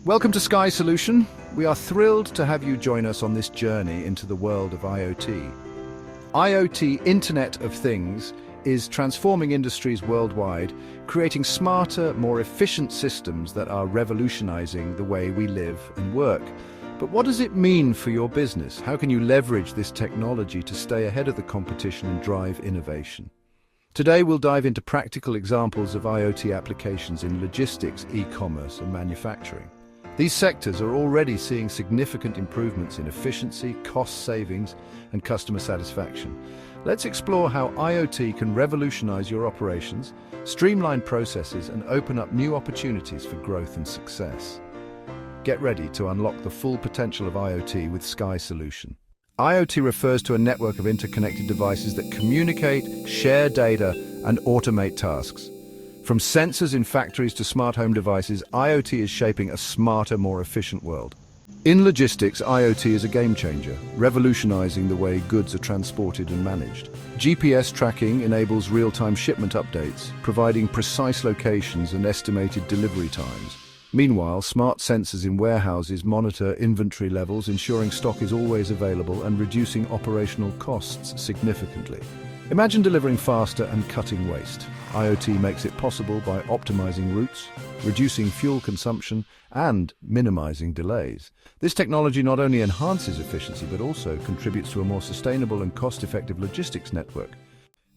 Welcome to Sky Solution. We are thrilled to have you join us on this journey into the world of IoT. IoT, Internet of Things, is transforming industries worldwide, creating smarter, more efficient systems that are revolutionizing the way we live and work. But what does it mean for your business? How can you leverage this technology to stay ahead of the competition and drive innovation? Today we'll dive into practical examples of IoT applications in logistics, e-commerce and manufacturing. These sectors are already seeing significant improvements in efficiency, cost savings and customer satisfaction. Let's explore how IoT can revolutionize your operations, streamline processes and open up new opportunities for growth and success. Get ready to unlock the full potential of IoT with Sky Solution. IoT refers to a network of interconnected devices that communicate, share data, and automate tasks. From sensors in factories to smart home devices, IoT is shaping a smarter, more efficient world. In logistics, IoT is a game changer, revolutionizing the way goods are transported and managed. GPS tracking enables real-time shipment updates, providing precise locations and estimated delivery times. Meanwhile, smart sensors in warehouses monitor inventory levels, ensuring stock is always available and reducing operational costs significantly. Imagine delivering faster and cutting waste. IoT makes it possible by optimizing routes, reducing fuel consumption, and minimizing delays. This technology not only enhances efficiency but also contributes to a more sustainable and cost-effective logistics network.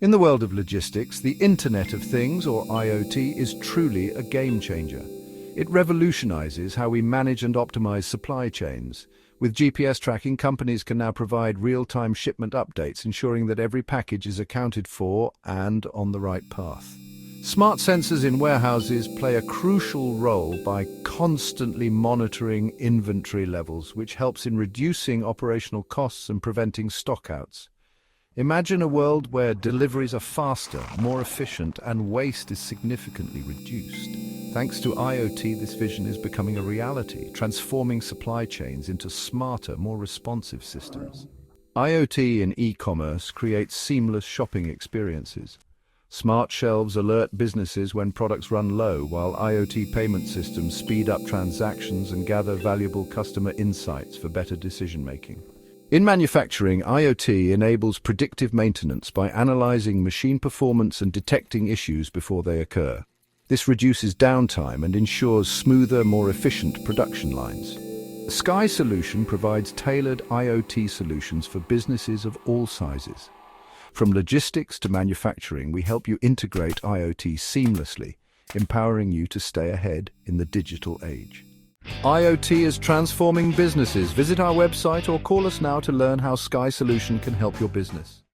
In the world of logistics, the Internet of Things, or IoT, is truly a game changer. It revolutionizes how we manage and optimize supply chains. With GPS tracking, companies can now provide real-time shipment updates, ensuring that every package is accounted for and on the right path. Smart sensors in warehouses play a crucial role by constantly monitoring inventory levels, which helps in reducing operational costs and preventing stockouts. Imagine a world where deliveries are faster, more efficient, and waste is significantly reduced. Thanks to IoT, this vision is becoming a reality, transforming supply chains into smarter, more responsive systems. IoT in e-commerce creates seamless shopping experiences. Smart shelves alert businesses when products run low, while IoT payment systems speed up transactions and gather valuable customer insights for better decision-making. In manufacturing, IoT enables predictive maintenance by analyzing machine performance and detecting issues before they occur. This reduces downtime and ensures smoother, more efficient production lines. Sky Solution provides tailored IoT solutions for businesses of all sizes. From logistics to manufacturing, we help you integrate IoT seamlessly, empowering you to stay ahead in the digital age. IoT is transforming businesses. Visit our website or call us now to learn how Sky Solution can help your business.